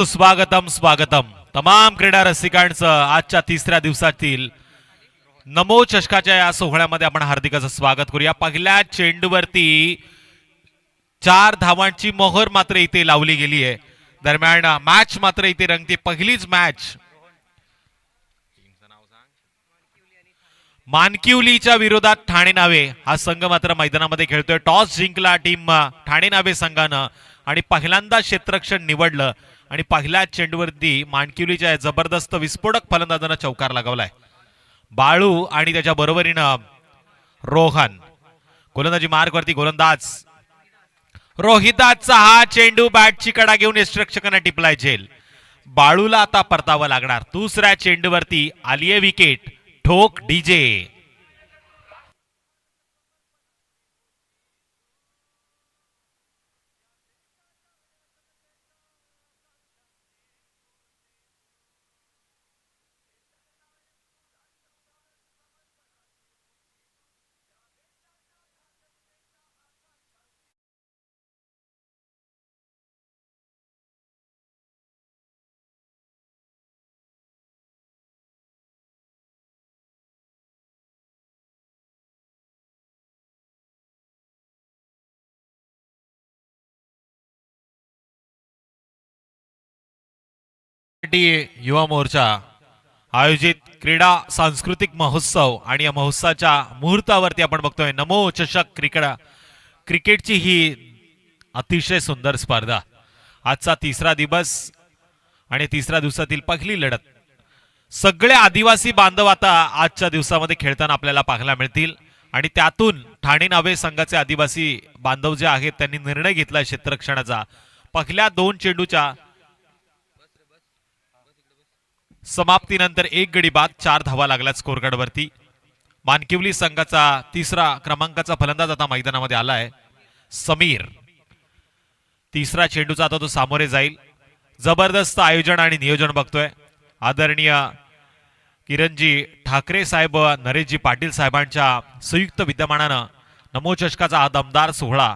स्वागतम स्वागतम तमाम क्रीडा रसिकांचं आजच्या तिसऱ्या दिवसातील नमो चषकाच्या या सोहळ्यामध्ये आपण हार्दिक असं स्वागत करूया। पहिल्या चेंडूवरती 4 धावांची मोहर मात्र इथे लावली गेली आहे। दरम्यान मॅच मात्र इथे रंगते। पहिलीच मॅच मानकिवलीच्या विरोधात ठाणे नावे हा संघ मात्र मैदानामध्ये खेळतोय। टॉस जिंकला टीम ठाणे नावे संघानं आणि पहिल्यांदा क्षेत्ररक्षण निवडलं आणि पहिल्या चेंडूवरती मानकिवलीच्या जबरदस्त विस्फोटक फलंदाजानं चौकार लगावलाय। बाळू आणि त्याच्या बरोबरीनं रोहन गोलंदाजी मार्कवरती गोलंदाज रोहिदासचा हा चेंडू बॅटची कडा घेऊन यष्टिरक्षकांना टिपलाय झेल। बाळूला आता परतावं लागणार। दुसऱ्या चेंडूवरती आलीये विकेट। ठोक डीजे युवा मोर्चा आयोजित क्रीडा सांस्कृतिक महोत्सव आणि या महोत्सवाच्या मुहूर्तावरती आपण बघतोय नमो चषक क्रिकेटची ही अतिशय सुंदर स्पर्धा। आजचा तिसरा दिवस आणि तिसऱ्या दिवसातील पहिली लढत। सगळे आदिवासी बांधव आता आजच्या दिवसामध्ये खेळताना आपल्याला पाहायला मिळतील आणि त्यातून ठाणे नावे संघाचे आदिवासी बांधव जे आहेत त्यांनी निर्णय घेतला क्षेत्ररक्षणाचा। पहिल्या 2 चेंडूच्या समाप्तीनंतर 1 गडी बाद 4 धावा लागल्या स्कोर कार्डवरती। मानकिवली संघाचा 3रा क्रमांकाचा फलंदाज आता मैदानामध्ये आलाय समीर। 3रा चेंडूचा आता तो सामोरे जाईल। जबरदस्त आयोजन आणि नियोजन बघतोय आदरणीय किरणजी ठाकरे साहेब नरेशजी पाटील साहेबांच्या संयुक्त विद्यमानानं नमो चषकाचा हा दमदार सोहळा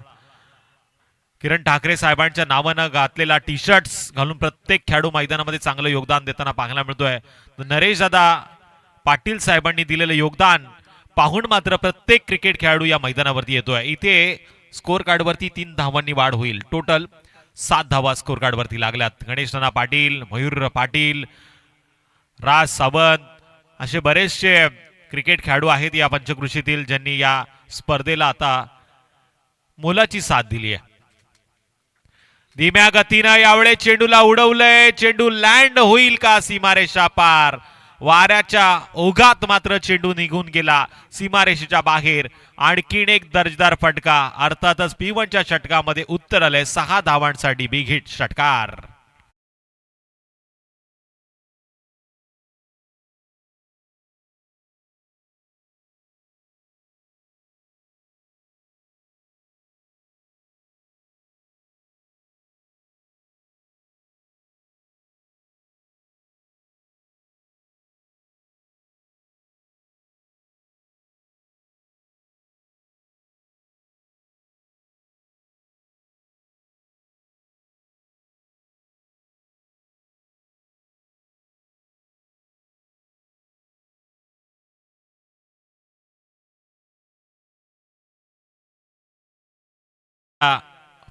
किरण ठाकरे साहेबांच्या नावानं घातलेला टी शर्ट्स घालून प्रत्येक खेळाडू मैदानामध्ये चांगलं योगदान देताना पाहायला मिळतोय। नरेश दादा पाटील साहेबांनी दिलेलं योगदान पाहून मात्र प्रत्येक क्रिकेट खेळाडू या मैदानावरती येतोय। इथे स्कोर कार्डवरती 3 धावांनी वाढ होईल। टोटल 7 धावा स्कोर कार्डवरती लागल्यात। गणेश नाना पाटील, मयूर पाटील, राज सावंत असे बरेचसे क्रिकेट खेळाडू आहेत या पंचकृषीतील ज्यांनी या स्पर्धेला आता मोलाची साथ दिली आहे। धीम्या गतीनं यावेळी चेंडूला उडवलंय। चेंडू लँड होईल का सीमारेषा पार? वाऱ्याच्या ओघात मात्र चेंडू निघून गेला सीमारेषेच्या बाहेर। आणखीन एक दर्जेदार फटका। अर्थातच P1च्या षटकामध्ये उत्तर आलंय 6 धावांसाठी बिग हिट षटकार।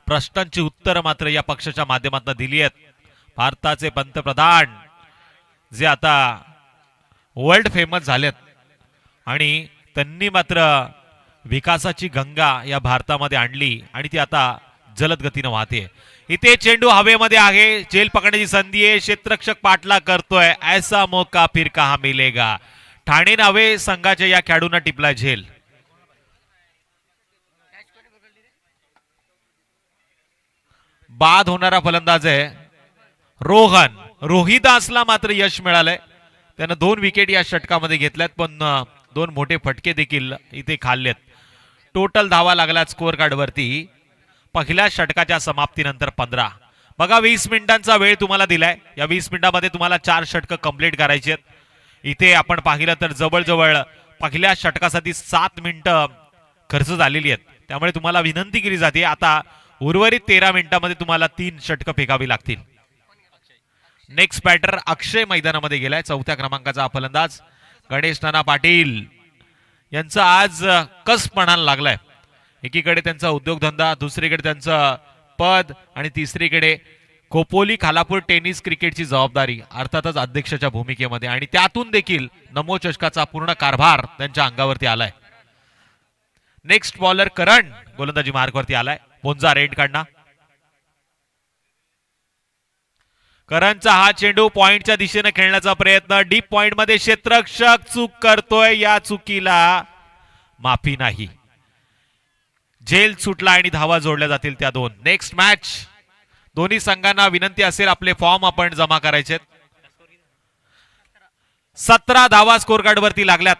प्रश्नांची उत्तर मात्र या पक्षाच्या माध्यमातून दिली आहेत। भारताचे पंतप्रधान जे आता वर्ल्ड फेमस झालेत आणि त्यांनी मात्र विकासाची गंगा या भारतामध्ये आणली आणि ती आता जलद गतीनं वाहते। इथे चेंडू हवेमध्ये आहे। झेल पकडण्याची संधी आहे। क्षेत्ररक्षक पाठला करतोय। ऐसा मौका फिर कहां मिलेगा? ठाणे नावे संघाच्या या खेळाडूंना टिपलाय झेल। बाद होणारा फलंदाज आहे रोहन। रोहिदासला मात्र यश मिळालंय। त्यानं 2 विकेट या षटकामध्ये घेतल्यात पण 2 मोठे फटके देखील इथे खाल्लेत। टोटल धावा लागल्यात स्कोर कार्डवरती पहिल्या षटकाच्या समाप्तीनंतर 15। बघा 20 मिनिटांचा वेळ तुम्हाला दिलाय। या 20 मिनिटांमध्ये तुम्हाला 4 षटकं कंप्लीट करायची आहेत। इथे आपण पाहिलं तर जवळजवळ पहिल्या षटकासाठी 7 मिनिटं खर्च झालेली आहेत। त्यामुळे तुम्हाला विनंती केली जाते आता उर्वरित 13 मिनिटांमध्ये तुम्हाला 3 षटकं फेकावी लागतील। नेक्स्ट बॅटर अक्षय मैदानामध्ये गेलाय, चौथ्या क्रमांकाचा हा फलंदाज गणेश नाना पाटील यांचा आज कस पणाला लागलाय. एकीकडे त्यांचा उद्योगधंदा, दुसरीकडे त्यांचं पद आणि तिसरीकडे खोपोली खालापूर टेनिस क्रिकेटची जबाबदारी, अर्थातच अध्यक्षाच्या भूमिकेमध्ये, आणि त्यातून देखील नमो चषकाचा पूर्ण कारभार त्यांच्या अंगावरती आलाय. नेक्स्ट बॉलर करण गोलंदाजी मार्कवरती आलाय. पोंजा रेड काढणार. करणचा हा चेंडू पॉइंटच्या दिशेने खेळण्याचा प्रयत्न, डीप पॉइंट मध्ये क्षेत्ररक्षक चूक करतोय. या चुकीला माफी नाही. झेल सुटला आणि धावा जोडल्या जातील त्या दोन. Next match. दोन्ही संघांना विनंती असेल आपले फॉर्म आपण जमा करायचे. 17 धावा स्कोर कार्ड वरती लागल्यात.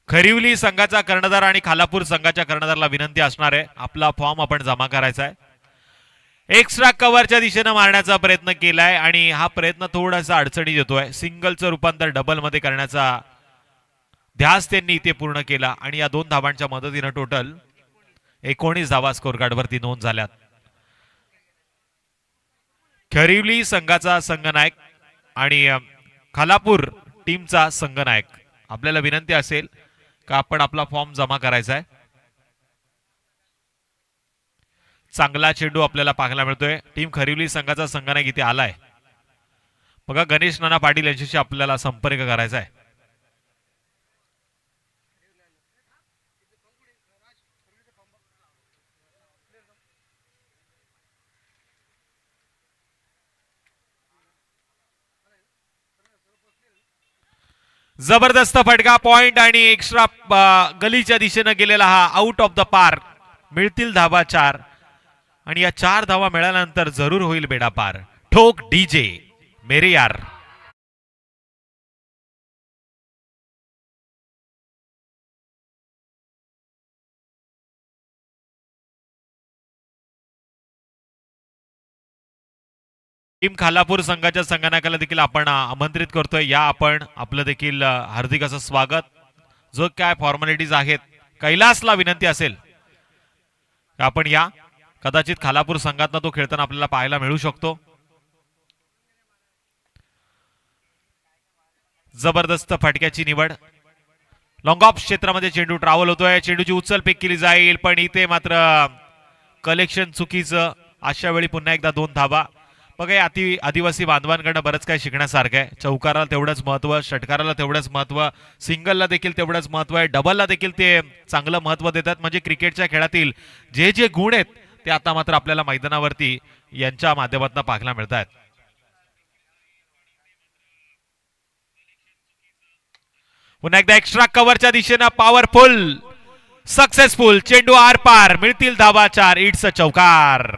खरिवली संघाचा कर्णधार आणि खालापूर संघाच्या कर्णधाराला विनंती असणार आहे आपला फॉर्म आपण जमा करायचा आहे. एक्स्ट्रा कव्हरच्या दिशेने मारण्याचा प्रयत्न केलाय आणि हा प्रयत्न थोडासा अडचणी येतोय. सिंगलचं रूपांतर डबल मध्ये करण्याचा ध्यास त्यांनी इथे पूर्ण केला आणि या 2 धावांच्या मदतीने टोटल 19 धावा स्कोर कार्ड वरती नोंद झाल्यात. खरिवली संघाचा संघनायक आणि खालापूर टीमचा संघनायक, आपल्याला विनंती असेल का आपण आपला फॉर्म जमा करायचा आहे. चांगला चेंडू आपल्याला पाहायला मिळतोय. टीम खरिवली संघाचा संघनायक इथे आलाय. बघा गणेश नाना पाटील यांच्याशी आपल्याला संपर्क करायचा आहे. जबरदस्त फटका, पॉइंट आणि एक्स्ट्रा गलीच्या दिशेने गेलेला हा आउट ऑफ द पार्क. मिळतील धावा 4 आणि या 4 धावा मिळाल्यानंतर जरूर होईल बेडा पार. ठोक डीजे मेरे यार. टीम खालापूर संघाच्या संघनायकाला देखील आपण आमंत्रित करतोय. या आपण आपलं देखील हार्दिक असं स्वागत. जो काय फॉर्मॅलिटीज आहेत, कैलासला विनंती असेल आपण या. कदाचित खालापूर संघातनं तो खेळताना आपल्याला पाहायला मिळू शकतो. जबरदस्त फटक्याची निवड. लॉंग ऑफ क्षेत्रामध्ये चेंडू ट्रॅव्हल होतोय. चेंडूची उचल पेक केली जाईल पण इथे मात्र कलेक्शन चुकीचं. अशा वेळी पुन्हा एकदा 2 धावा. बघा आदिवासी बांधवांकडनं बरंच काय शिकण्यासारखं आहे. चौकाराला तेवढंच महत्व, षटकाराला तेवढंच महत्व, सिंगलला देखील तेवढंच महत्व आहे, डबलला देखील ते चांगलं महत्व देतात. म्हणजे क्रिकेटच्या खेळातील जे जे गुण आहेत ते आता मात्र आपल्याला मैदानावरती यांच्या माध्यमातून पाहायला मिळत आहेत. पुन्हा एकदा एक्स्ट्रा कव्हरच्या दिशेनं पॉवरफुल, सक्सेसफुल चेंडू आर पार. मिळतील धावा 4. इट्स अ चौकार.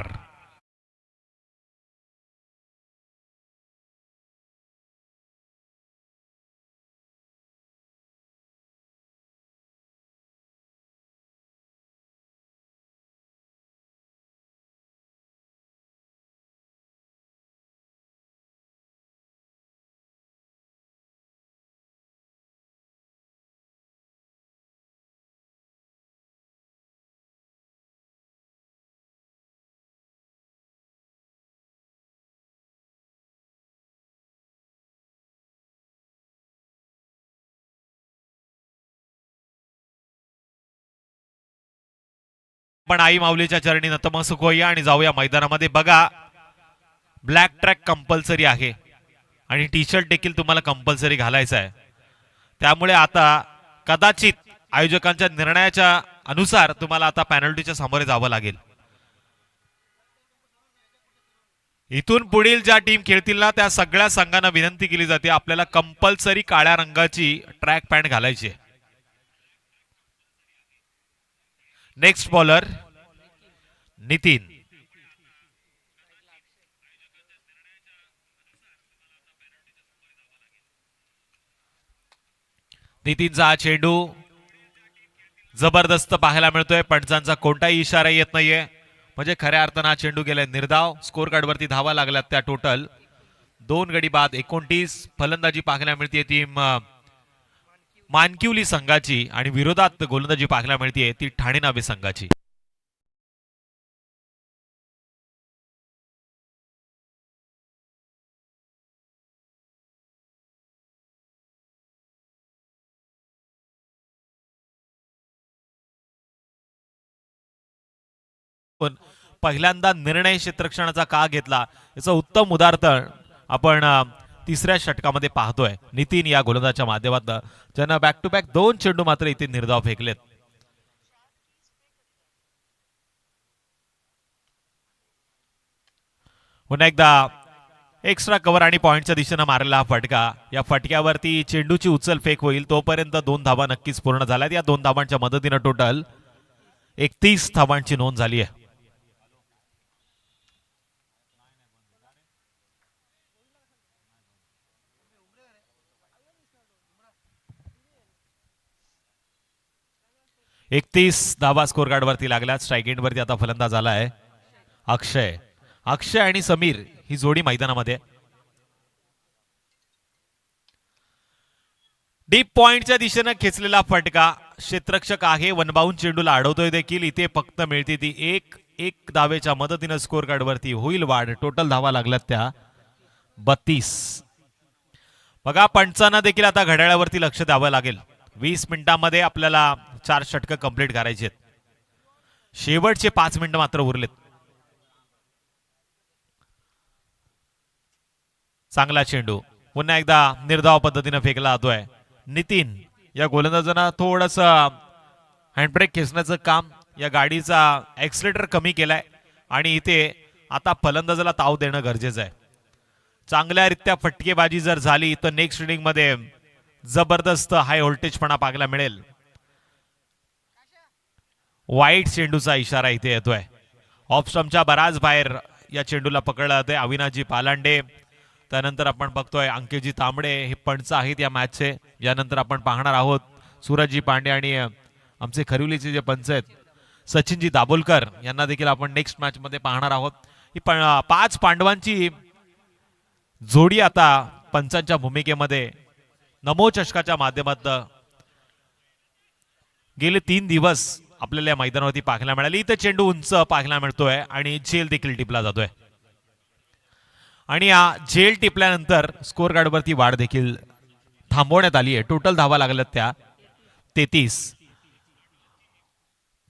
पण आई माऊलीच्या चरणी नतमस्तक होऊया आणि जाऊया मैदानामध्ये. बघा ब्लॅक ट्रॅक कंपल्सरी आहे आणि टी शर्ट देखील तुम्हाला कंपल्सरी घालायचा आहे. त्यामुळे आता कदाचित आयोजकांच्या निर्णयाच्या अनुसार तुम्हाला आता पेनल्टीच्या सामोरे जावं लागेल. इथून पुढील ज्या टीम खेळतील ना त्या सगळ्या संघांना विनंती केली जाते आपल्याला कंपल्सरी काळ्या रंगाची ट्रॅक पॅन्ट घालायची आहे. Next bowler Nitin. नितीनचा हा चेंडू जबरदस्त पाहायला मिळतोय. पंचांचा कोणताही इशारा येत नाहीये. म्हणजे खऱ्या अर्थानं हा चेंडू गेलाय निर्धाव. स्कोर कार्ड वरती धावा लागल्यात त्या टोटल 2 गडी बाद 29. फलंदाजी पाहायला मिळते टीम मानकिवली संघाची आणि विरोधात गोलंदाजी पाहायला मिळते ती ठाणे नावे संघाची. पण पहिल्यांदा निर्णय क्षेत्ररक्षणाचा का घेतला याचं उत्तम उदाहरण आपण तिसऱ्या षटकामध्ये पाहतोय. नितीन या गोलंदाजाच्या माध्यमातून ज्यांना बॅक टू बॅक 2 चेंडू मात्र इथे निर्धाव फेकलेत. पुन्हा एकदा एक्स्ट्रा कव्हर आणि पॉइंटच्या दिशेनं मारलेला हा फटका. या फटक्यावरती चेंडूची उचल फेक होईल तोपर्यंत 2 धावा नक्कीच पूर्ण झाल्यात. या 2 धावांच्या मदतीनं टोटल 31 धावांची नोंद झाली आहे. एकतीस धावा स्कोर कार्ड वरती लागल्या. स्ट्राईक एंड वरती आता फलंदाज आला आहे अक्षय. अक्षय आणि समीर ही जोडी मैदानामध्ये. डीप पॉइंटच्या दिशेनं खेचलेला फटका. क्षेत्ररक्षक आहे वनबाऊन चेंडूला अडवतोय देखील. इथे फक्त मिळते ती एक धावेच्या मदतीनं स्कोर कार्ड वरती होईल वाढ. टोटल धावा लागल्यात त्या 32. बघा पंचांना देखील आता घड्याळावरती लक्ष द्यावं लागेल. 20 मिनिटांमध्ये आपल्याला 4 षटकं कंप्लीट करायचे आहेत. शेवटचे 5 मिनिटं मात्र उरलेत. चांगला चेंडू पुन्हा एकदा निर्धाव पद्धतीने फेकला जातोय. नितीन या गोलंदाजांना थोडस हँडब्रेक खेचण्याचं काम, या गाडीचा एक्सलेटर कमी केलाय आणि इथे आता फलंदाजाला ताव देणं गरजेचं आहे. चांगल्यारीत्या फटकेबाजी जर झाली तर नेक्स्ट इनिंग मध्ये जबरदस्त हाय व्होल्टेजपणा पाहायला मिळेल. वाईट चेंडूचा इशारा इथे येतोय. ऑफ स्टंपच्या बराच बाहेर या चेंडूला पकडला जातोय. अविनाशजी पालांडे, त्यानंतर आपण बघतोय अंकितजी तांबडे हे पंच आहेत या मॅचचे. यानंतर आपण पाहणार आहोत सूरजजी पांडे आणि आमचे खरिवलीचे जे पंच आहेत सचिनजी दाभोलकर यांना देखील आपण नेक्स्ट मॅच मध्ये पाहणार आहोत. ही 5 पांडवांची जोडी आता पंचांच्या भूमिकेमध्ये नमो चषकाच्या माध्यमातून गेले 3 दिवस आपल्याला या मैदानावरती पाहायला मिळाली. इथं चेंडू उंच पाहायला मिळतोय आणि झेल देखील टिपला जातोय आणि या झेल टिपल्यानंतर स्कोर कार्ड वरती वाढ देखील थांबवण्यात आली आहे. टोटल धावा लागल्यात त्या 33.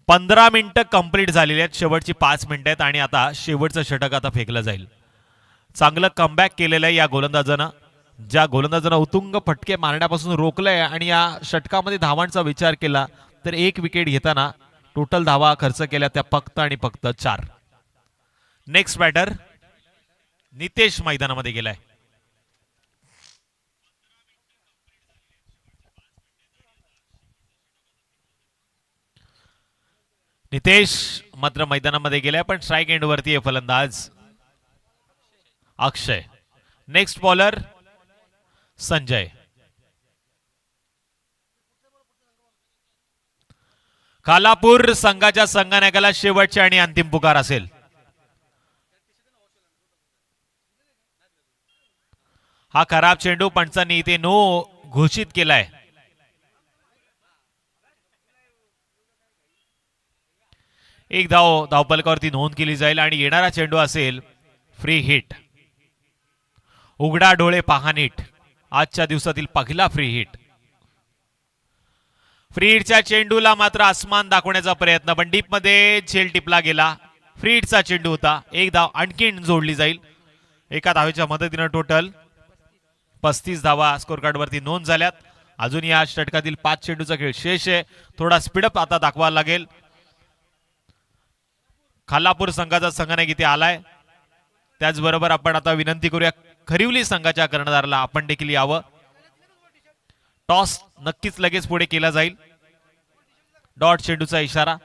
15 मिनिटं कंप्लीट झालेली आहेत. शेवटची 5 मिनिटं आहेत आणि आता शेवटचं षटक आता फेकलं जाईल. चांगलं कमबॅक केलेलं आहे या गोलंदाजानं. ज्या गोलंदाजानं उतुंग फटके मारण्यापासून रोखलंय आणि या षटकामध्ये धावांचा विचार केला तर 1 विकेट घेताना टोटल धावा खर्च केल्या त्या फक्त आणि फक्त 4. नेक्स्ट बॅटर नितेश मैदानामध्ये गेलाय. नितेश मात्र मैदानामध्ये गेलाय पण स्ट्राईक एंड वरती आहे फलंदाज अक्षय. Next bowler Sanjay. खालापूर संघाच्या संघनायकाला शेवटची आणि अंतिम पुकार असेल. हा खराब चेंडू पंचांनी इथे नो घोषित केलाय. एक धावपलकावरती नोंद केली जाईल आणि येणारा चेंडू असेल फ्री हिट. उघडा डोळे पहा नीट, आजच्या दिवसातील पहिला फ्री हिट. फ्री हिटच्या चेंडूला मात्र आसमान दाखवण्याचा प्रयत्न पण डीप मध्ये झेल टिपला गेला. फ्री हिटचा चेंडू होता. एक धाव आणखीन जोडली जाईल. एका धावेच्या मदतीनं टोटल 35 धावा स्कोर कार्ड वरती नोंद झाल्यात. अजून या षटकातील 5 चेंडूचा खेळ शेष आहे. थोडा स्पीडअप आता दाखवायला लागेल. खालापूर संघाचा संघनायक इथे आलाय. त्याचबरोबर आपण आता विनंती करूया खरिवली संघाच्या कर्णधाराला आपण देखील यावं. टॉस नक्कीच लगेच पुढे केला जाईल. डॉट चेंडूचा इशारा.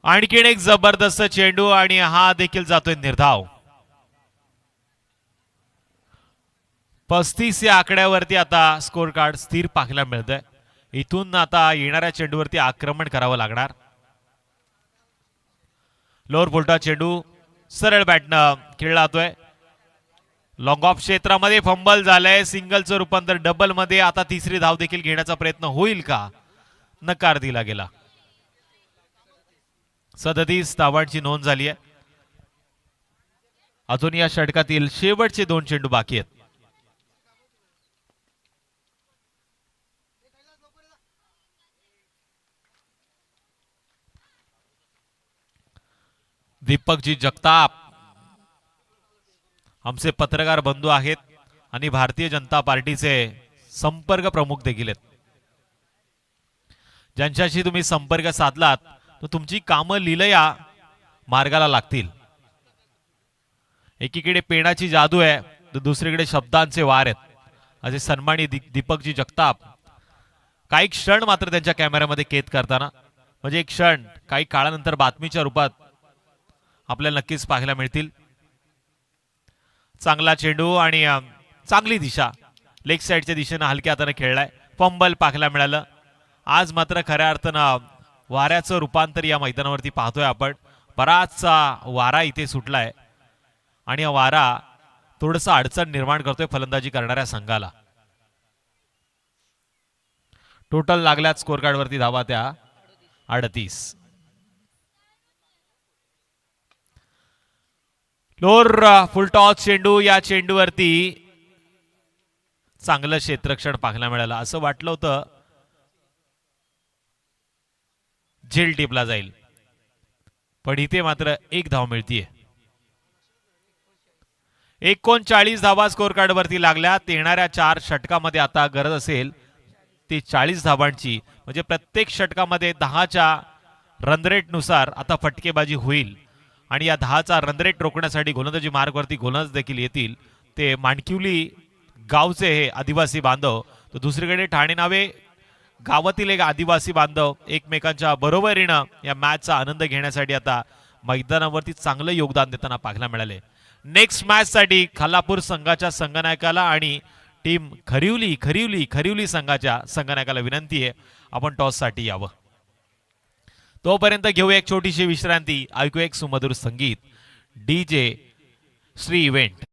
आणखीन एक जबरदस्त चेंडू आणि हा देखील जातोय निर्धाव. 35 या आकड्यावरती आता स्कोर कार्ड स्थिर पाहायला मिळतंय. इथून आता येणाऱ्या चेंडूवरती आक्रमण करावं लागणार. लोअर बोल्टा चेंडू सरळ बॅटनं खेळला जातोय. लॉंग ऑफ क्षेत्रामध्ये फंबल झालंय. सिंगलचं रूपांतर डबल मध्ये. आता तिसरी धाव देखील घेण्याचा प्रयत्न होईल का? नकार दिला गेला. 37 धावांची नोंद झाली आहे. अजून या षटकातील शेवटचे 2 चेंडू बाकी आहेत. दीपकजी जगताप आमचे पत्रकार बंधू आहेत आणि भारतीय जनता पार्टीचे संपर्क प्रमुख देखील आहेत. ज्यांच्याशी तुम्ही संपर्क साधलात तर तुमची कामं लीलया मार्गाला लागतील. एकीकडे पेनाची जादू आहे तर दुसरीकडे शब्दांचे वार आहेत. असे सन्मानी दीपकजी जगताप काही क्षण मात्र त्यांच्या कॅमेऱ्यामध्ये कैद करताना म्हणजे एक क्षण काही काळानंतर बातमीच्या रूपात आपल्याला नक्कीच पाहायला मिळतील. चांगला चेंडू आणि चांगली दिशा लेग साईडच्या दिशेनं हलक्या हाताने खेळलाय. फंबल पाहायला मिळालं. आज मात्र खऱ्या अर्थानं वाऱ्याचं रूपांतर या मैदानावरती पाहतोय आपण. बराचसा वारा इथे सुटलाय आणि हा वारा थोडंसं अडचण निर्माण करतोय फलंदाजी करणाऱ्या संघाला. टोटल लागल्यात स्कोर कार्ड वरती धावा त्या 38. लोअर फुलटॉस चेंडू. या चेंडूवरती चांगलं क्षेत्ररक्षण पाहायला मिळालं. असं वाटलं होतं झेल टिपला जाईल पण इथे मात्र 1 धाव मिळतीये. 39 धावा स्कोर कार्ड वरती लागल्यात. येणाऱ्या 4 षटकामध्ये आता गरज असेल ती 40 धावांची. म्हणजे प्रत्येक षटकामध्ये 10च्या रनरेट नुसार आता फटकेबाजी होईल आणि या 10चा रनरेट रोखण्यासाठी गोलंदाजी मार्गवरती गोलंदाज देखील येतील. ते माणकिवली गावचे हे आदिवासी बांधव तर दुसरीकडे ठाणे नावे गावातील एक आदिवासी बांधव एकमेकांच्या बरोबरीनं या मॅचचा आनंद घेण्यासाठी आता मैदानावरती चांगलं योगदान देताना पाहायला मिळाले. नेक्स्ट मॅच साठी खालापूर संघाच्या संघनायकाला आणि टीम खरिवली संघाच्या संघनायकाला विनंती आहे आपण टॉस साठी यावं. तोपर्यंत घेऊ एक छोटीशी विश्रांती. ऐकू एक सुमधुर संगीत. DJ Shri event.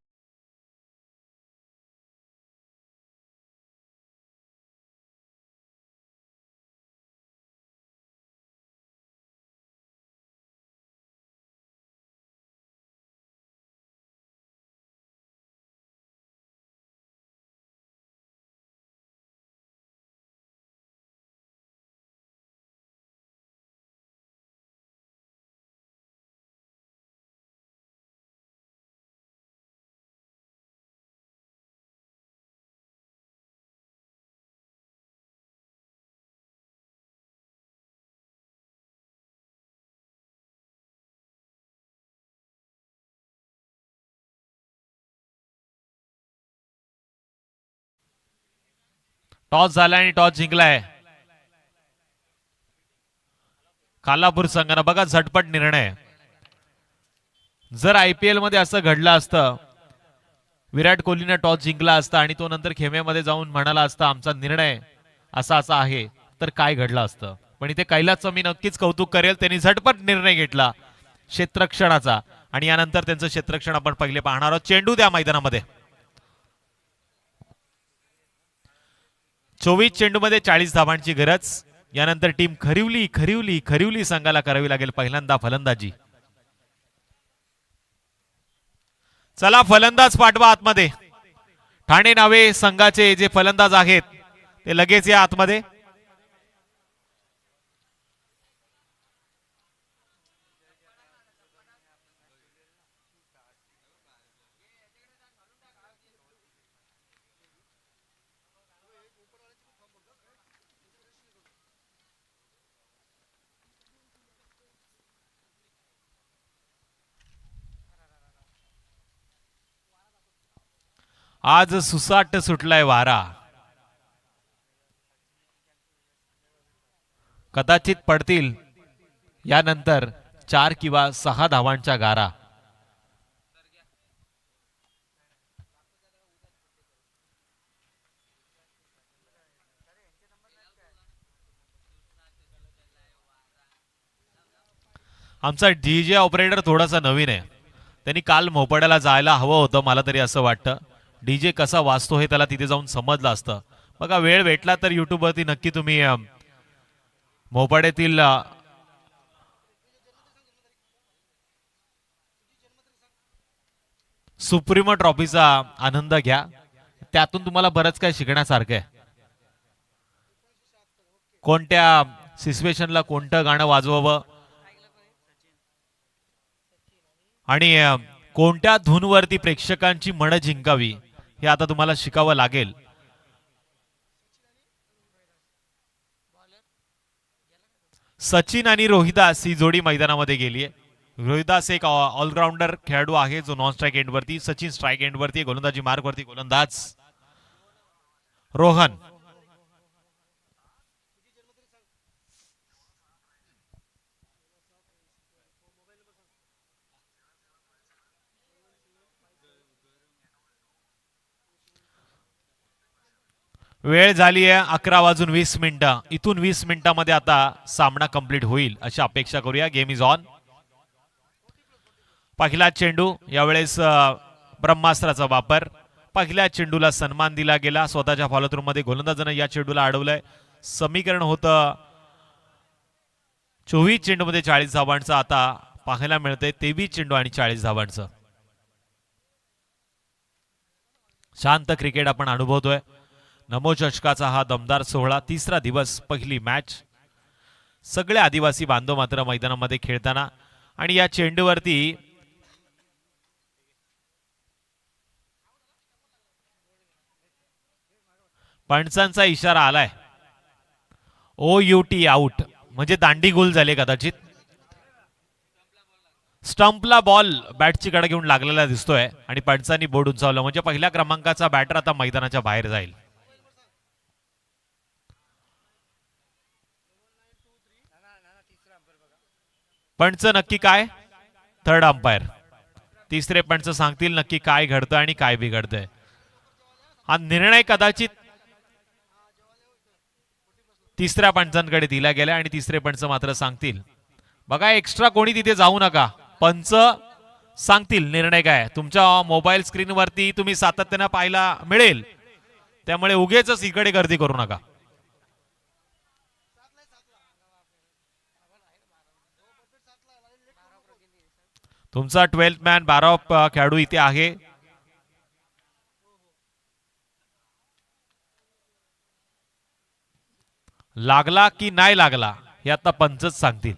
टॉस झाला आणि टॉस जिंकलाय खालापूर संघानं. बघा झटपट निर्णय. जर IPL मध्ये असं घडलं असतं विराट कोहलीने टॉस जिंकला असता आणि तो नंतर खेमेमध्ये जाऊन म्हणाला असता आमचा निर्णय असा असा आहे तर काय घडलं असतं. पण इथे कैलासचं मी नक्कीच कौतुक करेल. त्यांनी झटपट निर्णय घेतला क्षेत्ररक्षणाचा आणि यानंतर त्यांचं क्षेत्ररक्षण आपण पहिले पाहणार आहोत. चेंडू द्या मैदानामध्ये. 24 चेंडूमध्ये 40 धावांची गरज. यानंतर टीम खरिवली संघाला करावी लागेल पहिल्यांदा फलंदाजी. चला फलंदाज पाठवा आतमध्ये. ठाणे नावे संघाचे जे फलंदाज आहेत ते लगेच या आतमध्ये. आज सुसाट सुटलाय वारा. कदाचित पडतील यानंतर 4 किंवा 6 धावांच्या गारा. आमचा डीजे ऑपरेटर थोडासा नवीन आहे. त्यांनी काल मोपाड्याला जायला हवं होतं, मला तरी असं वाटतं. डीजे कसा वाजतो हे त्याला तिथे जाऊन समजलं असतं. बघा, वेळ भेटला तर युट्यूबवरती नक्की तुम्ही मोपाड्यातील सुप्रीमो ट्रॉफीचा आनंद घ्या. त्यातून तुम्हाला बरंच काय शिकण्यासारखं आहे. कोणत्या सिच्युएशनला कोणतं गाणं वाजवावं आणि कोणत्या धूनवरती प्रेक्षकांची मन जिंकावी हे आता तुम्हाला शिकावं लागेल. सचिन आणि रोहिदास ही जोडी मैदानामध्ये गेली आहे. रोहिदास एक ऑलराऊंडर खेळाडू आहे जो नॉन स्ट्राईक एंडवरती, सचिन स्ट्राईक एंडवरती, गोलंदाजी मार्गवरती गोलंदाज रोहन. वेळ झाली आहे 11:20. इथून 20 मिनिटांमध्ये आता सामना कंप्लीट होईल अशी अपेक्षा करूया. Game is on. पहिला चेंडू, यावेळेस ब्रह्मास्त्राचा वापर. पहिल्या चेंडूला सन्मान दिला गेला. स्वतःच्या फॉलोथ्रू मध्ये गोलंदाजानं या चेंडूला अडवलंय. समीकरण होतं 24 चेंडूमध्ये 40 धावांचं, आता पाहायला मिळतंय 23 चेंडू आणि 40 धावांचं. शांत क्रिकेट आपण अनुभवतोय. नमोचषकाचा हा दमदार सोहळा, तिसरा दिवस, पहिली मॅच. सगळे आदिवासी बांधव मात्र मैदानामध्ये खेळताना आणि या चेंडूवरती पंचांचा इशारा आलाय. OUT आउट म्हणजे दांडी गोल झाले कदाचित. स्टंपला बॉल बॅटची कडा घेऊन लागलेला दिसतोय आणि पंचांनी बोर्ड उंचावलं म्हणजे पहिल्या क्रमांकाचा बॅटर आता मैदानाच्या बाहेर जाईल. पंच नक्की काय, थर्ड अंपायर, तिसरे पंच सांगतील नक्की काय घडतं आणि काय बिघडतंय. हा निर्णय कदाचित तिसऱ्या पंचांकडे दिला गेला आणि तिसरे पंच मात्र सांगतील. बघा, एक्स्ट्रा कोणी तिथे जाऊ नका. पंच सांगतील निर्णय काय. तुमच्या मोबाईल स्क्रीनवरती तुम्ही सातत्यानं पाहायला मिळेल, त्यामुळे उगेच इकडे गर्दी करू नका. तुमचा 12th मॅन 12 खेळाडू इथे आहे. लागला की नाही लागला हे आता पंचच सांगतील.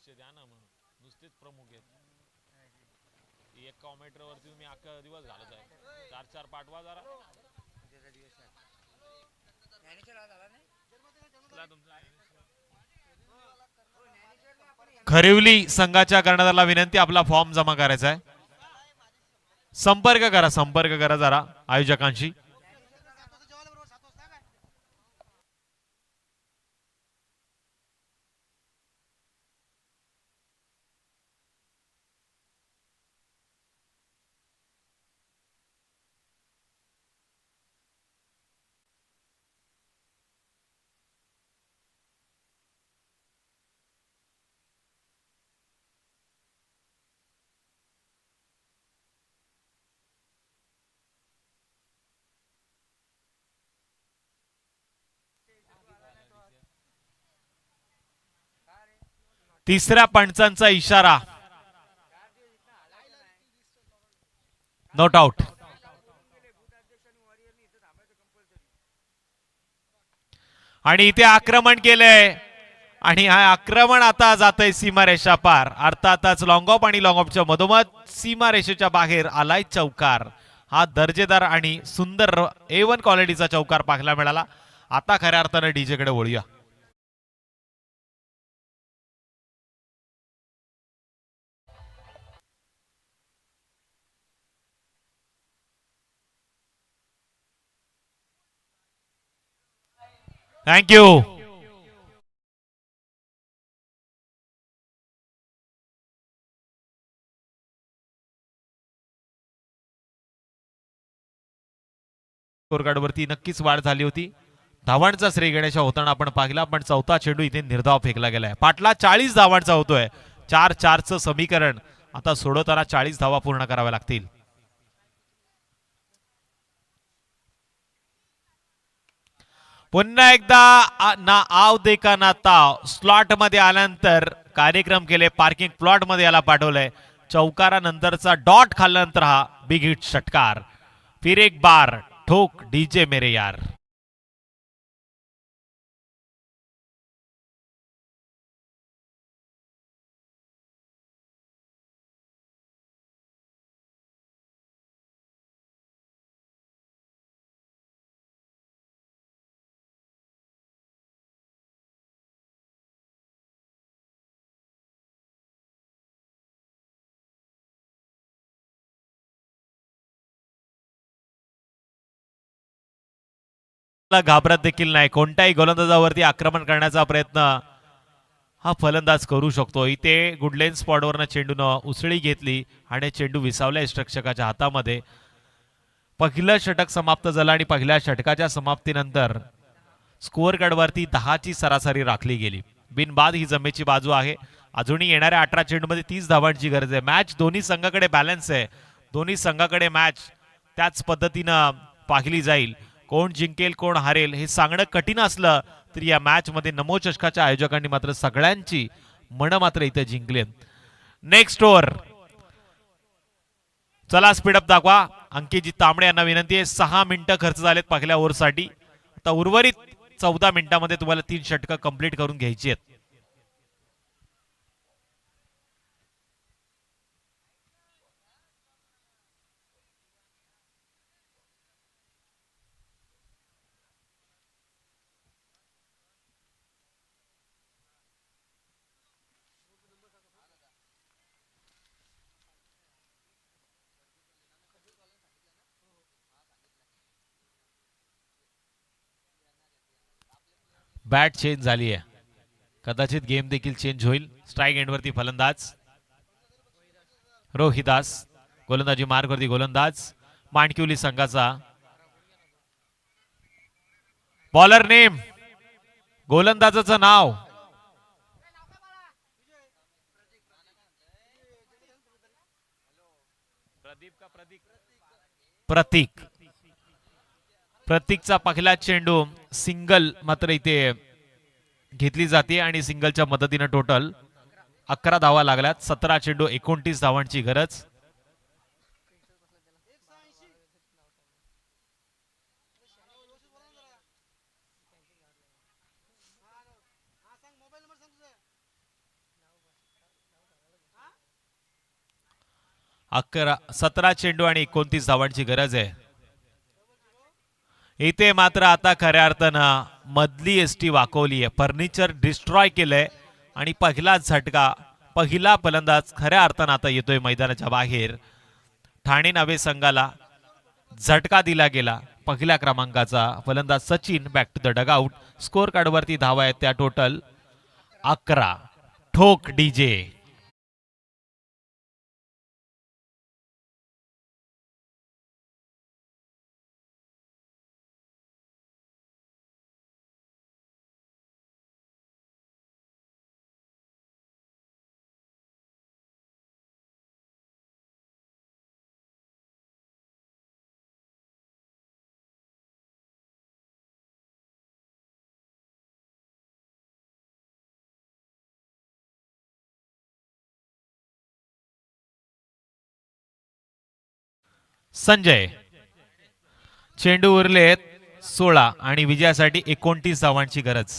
द्या ना, मग नुसतेच प्रमुख आहेत. एक कॉमेंटर वरती तुम्ही अख्खा दिवस घालत आहे. 4-4 पाठवा जरा. खरिवली संघाच्या कर्णधाराला विनंती, आपला फॉर्म जमा करायचा आहे. संपर्क करा जरा आयोजकांशी. तिसऱ्या पंचांचा इशारा, नॉट आउट. आणि इथे आक्रमण केलंय आणि हा आक्रमण आता जातंय सीमारेषा पार. अर्थातच लॉंग ऑफ आणि लॉंग ऑफच्या मधोमध सीमारेषेच्या बाहेर आलाय चौकार. हा दर्जेदार आणि सुंदर A1 क्वालिटीचा चौकार पाहायला मिळाला. आता खऱ्या अर्थानं डीजे कडे वळूया. थँक्यू. स्कोरकार्डवरती नक्कीच वाढ झाली होती. धावांचा श्रेय घेण्याच्या होताना आपण पाहिला, पण चौथा चेंडू इथे निर्धाव फेकला गेलाय. पाटला 40 धावांचा होतोय. 4-4चं समीकरण आता सोडवताना 40 धावा पूर्ण कराव्या लागतील. पुन्हा एकदा ना आव देखा ना ताव. स्लॉट मध्ये आल्यानंतर कार्यक्रम केले, पार्किंग प्लॉट मध्ये याला पाठवलंय. चौकारा नंतरचा डॉट खाल्ल्यानंतर हा बिग हिट षटकार. फिर एक बार ठोक डीजे मेरे यार. घाबरत देखील नाही. कोणत्याही गोलंदाजावरती आक्रमण करण्याचा प्रयत्न हा फलंदाज करू शकतो. इथे गुडलेन स्पॉटवरनं चेंडूनं उसळी घेतली आणि चेंडू विसावला रक्षकाच्या हातामध्ये. पहिलं षटक समाप्त झालं आणि पहिल्या षटकाच्या समाप्तीनंतर स्कोअर कार्डवरती 10ची सरासरी राखली गेली. बिनबाद ही जमेची बाजू आहे. अजूनही येणाऱ्या 18 चेंडूमध्ये 30 धावांची गरज आहे. मॅच दोन्ही संघाकडे बॅलन्स आहे. दोन्ही संघाकडे मॅच त्याच पद्धतीनं पाहिली जाईल. कोण जिंकेल कोण हारेल हे सांगणं कठीण असलं तरी या मॅच मध्ये नमो चषकाच्या आयोजकांनी मात्र सगळ्यांची मन मात्र इथे जिंकले. Next over. चला स्पीडअप दाखवा. अंकितजी तांबडे यांना विनंती आहे. 6 मिनिटं खर्च झालेत पहिल्या ओव्हरसाठी. आता उर्वरित 14 मिनिटांमध्ये तुम्हाला 3 षटकं कंप्लीट करून घ्यायची आहेत. बॅट चेंज झाली आहे. कदाचित गेम देखील चेंज होईल. स्ट्राईक एंडवरती फलंदाज रोहिदास. गोलंदाजी मार्गवरती गोलंदाज मांडकिवली संघाचा. बॉलर नेम, गोलंदाजाचं नाव प्रतीक. प्रतीकचा पहिला चेंडू सिंगल मात्र इथे घेतली जाते आणि सिंगलच्या मदतीने टोटल 11 धावा लागल्यात. 17 चेंडू 29 धावांची गरज. अकरा 17 चेंडू आणि 29 धावांची गरज आहे. इथे मात्र आता खऱ्या अर्थानं मधली एसटी वाकवली आहे. फर्निचर डिस्ट्रॉय केलंय आणि पहिला झटका, पहिला फलंदाज खऱ्या अर्थानं आता येतोय मैदानाच्या बाहेर. ठाणे नवे संघाला झटका दिला गेला. पहिल्या क्रमांकाचा फलंदाज Sachin back to the dugout. Score कार्डवरती धावा आहेत त्या टोटल 11. ठोक डीजे. संजय. चेंडू उरलेत 16 आणि विजयासाठी 29 धावांची गरज.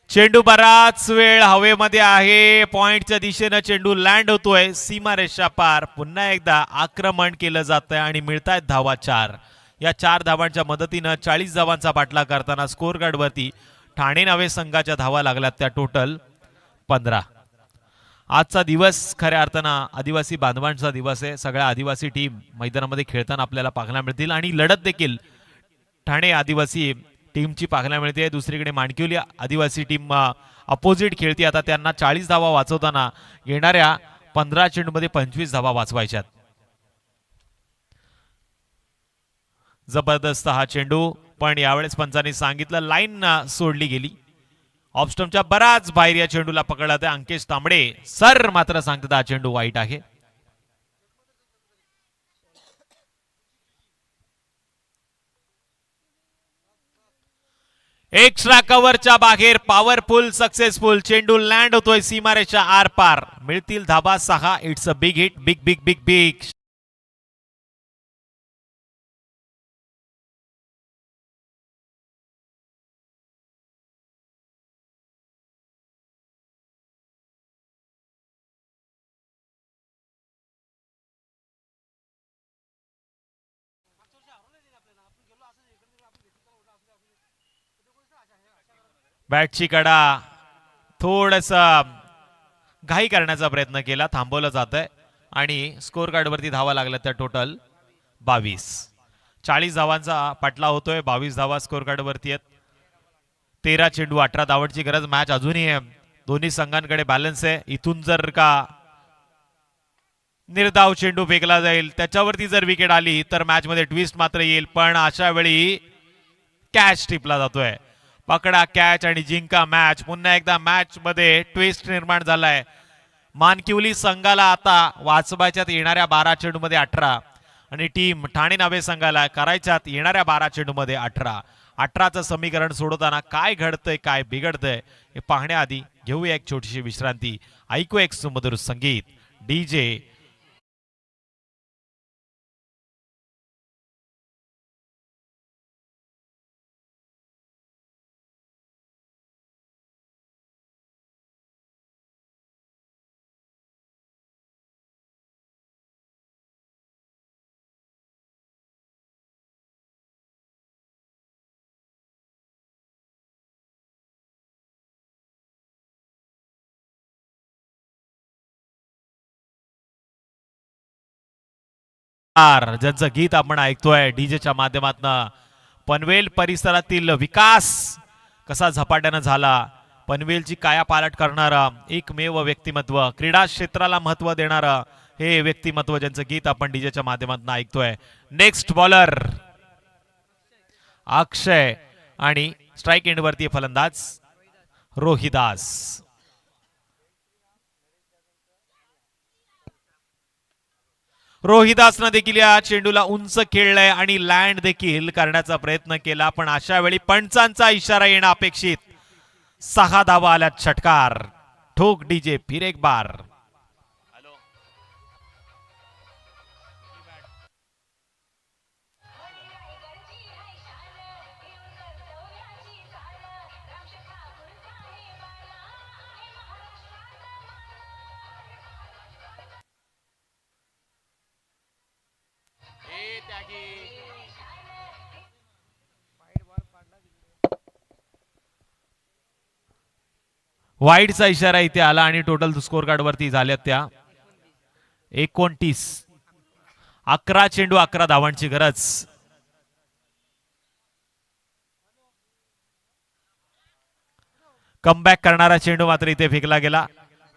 चेंडू बराच वेळ हवेमध्ये आहे. पॉइंटच्या दिशेनं चेंडू लँड होतोय सीमारेषा पार. पुन्हा एकदा आक्रमण केलं जातंय आणि मिळतायत धावा 4. या 4 धावांच्या मदतीनं 40 धावांचा पाठलाग करताना स्कोअर कार्डवरती ठाणे नवे संघाच्या धावा लागल्यात त्या टोटल 15. आजचा दिवस खऱ्या अर्थानं आदिवासी बांधवांचा दिवस आहे. सगळ्या आदिवासी टीम मैदानामध्ये खेळताना आपल्याला पाहायला मिळतील आणि लढत देखील ठाणे आदिवासी टीमची पाहायला मिळते. दुसरीकडे माणकिवली आदिवासी टीम अपोजिट खेळते. आता त्यांना 40 धावा वाचवताना येणाऱ्या 15 चेंडूमध्ये 25 धावा वाचवायच्यात. जबरदस्त हा चेंडू, पण यावेळेस पंचांनी सांगितलं लाईन सोडली गेली. ऑफस्टमच्या बराच बाहेर या चेंडूला पकडला ते अंकेश तांबडे. सर मात्र सांगतात हा चेंडू वाईट आहे. एक्स्ट्रा कव्हरच्या बाहेर पॉवरफुल सक्सेसफुल चेंडू लँड होतोय सीमारेषा आर पार. मिळतील धाबा 6. It's a big hit. Big big big big. बॅटची कडा थोडस घाई करण्याचा प्रयत्न केला, थांबवलं जात आहे आणि स्कोर कार्डवरती धावा लागल्या त्या टोटल 22. 40 धावांचा पाटला होतोय. 22 धावा स्कोर कार्डवरती आहेत. 13 चेंडू 18 धावांची गरज. मॅच अजूनही दोन्ही संघांकडे बॅलन्स आहे. इथून जर का निर्धाव चेंडू फेकला जाईल, त्याच्यावरती जर विकेट आली तर मॅच मध्ये ट्विस्ट मात्र येईल. पण अशा वेळी कॅच टिपला जातोय. पकडा कॅच आणि जिंका मॅच. पुन्हा एकदा मॅच मध्ये ट्विस्ट निर्माण झालाय. मानकिवली संघाला आता वाचवायच्यात येणाऱ्या 12 चेंडूमध्ये 18 आणि टीम ठाणे नावे संघाला करायच्यात येणाऱ्या 12 चेंडूमध्ये 18. 18चं समीकरण सोडवताना काय घडतंय काय बिघडतंय हे पाहण्याआधी घेऊया एक छोटीशी विश्रांती. ऐकू एक सुमधुर संगीत. डीजे ज्यांचं गीत आपण ऐकतोय डीजेच्या माध्यमातून. पनवेल परिसरातील विकास कसा झपाट्यानं झाला, पनवेलची कायापालट करणारा एकमेव व्यक्तिमत्व, क्रीडा क्षेत्राला महत्व देणारं हे व्यक्तिमत्व ज्यांचं गीत आपण डीजेच्या माध्यमातून ऐकतोय. नेक्स्ट बॉलर अक्षय आणि स्ट्राइक एंड वरती फलंदाज रोहिदास. रोहिदासनं देखील या चेंडूला उंच खेळलाय आणि लँड देखील करण्याचा प्रयत्न केला, पण अशा वेळी पंचांचा इशारा येणं अपेक्षित. 6 धावा आल्यात. षटकार. ठोक डीजे फिर एक बार. वाईडचा इशारा इथे आला आणि टोटल स्कोर कार्ड वरती झाल्यात त्या 29. 11 चेंडू 11 धावांची गरज. कमबॅक करणारा चेंडू मात्र इथे फेकला गेला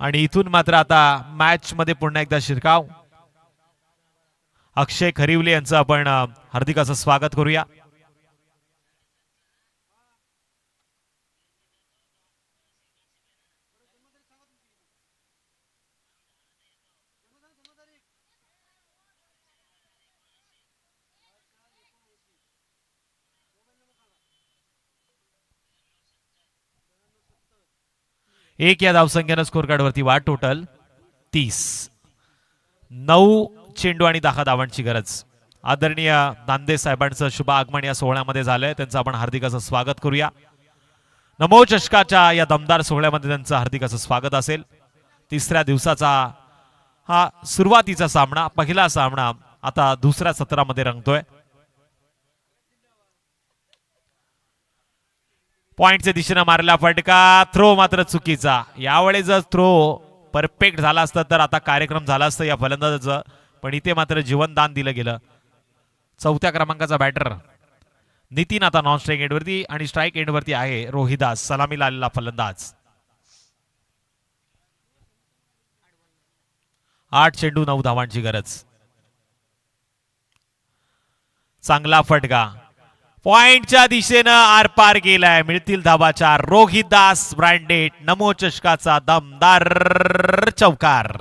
आणि इथून मात्र आता मॅच मध्ये पुन्हा एकदा शिरकाव. अक्षय खरिवले यांचं आपण हार्दिक असं स्वागत करूया. एक या धावसंख्येनं स्कोर कार्डवरती वाढ. टोटल 30. 9 चेंडू आणि 10 धावांची गरज. आदरणीय दांदे साहेबांचं शुभ आगमन या सोहळ्यामध्ये झालंय, त्यांचं आपण हार्दिक असं स्वागत करूया. नमो चषकाच्या या दमदार सोहळ्यामध्ये त्यांचं हार्दिक असं स्वागत असेल. तिसऱ्या दिवसाचा हा सुरुवातीचा सामना, पहिला सामना आता दुसऱ्या सत्रामध्ये रंगतोय. पॉइंटच्या दिशेने मारला फटका. थ्रो मात्र चुकीचा. यावेळी जर थ्रो परफेक्ट झाला असतं तर आता कार्यक्रम झाला असतं या फलंदाजाचं, पण इथे मात्र जीवनदान दिलं गेलं. चौथ्या क्रमांकाचा बॅटर नितीन आता नॉन स्ट्राईक एंडवरती आणि स्ट्राईक एंडवरती आहे रोहिदास, सलामीला आलेला फलंदाज. 8 चेंडू 9 धावांची गरज. चांगला फटका पॉइंटच्या दिशेनं आरपार गेलाय. मिळतील धावा 4. रोहिदास ब्रँडेड नमो चषकाचा दमदार चौकार.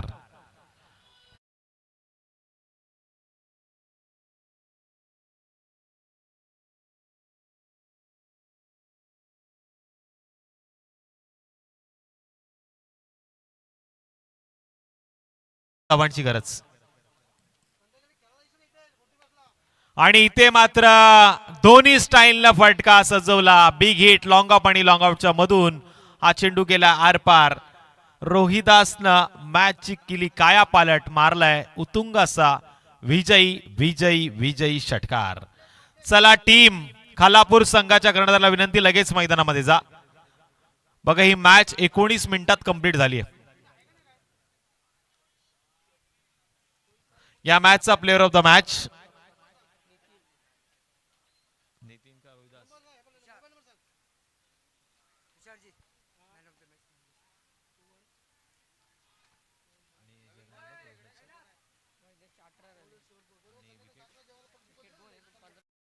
धावांची गरज आणि इथे मात्र दोन्ही स्टाईलनं फटका सजवला. बिग हिट लॉंग ऑफ आणि लॉंग आउटच्या मधून हा चेंडू गेला आरपार. रोहिदासनं मॅचची केली काया पालट, मारलाय उतुंग असा विजयी विजयी विजयी षटकार. चला टीम खालापूर संघाच्या कर्णधाराला विनंती, लगेच मैदानामध्ये जा. बघा ही मॅच 19 मिनिटात कंप्लीट झाली आहे. या मॅचचा प्लेअर ऑफ द मॅच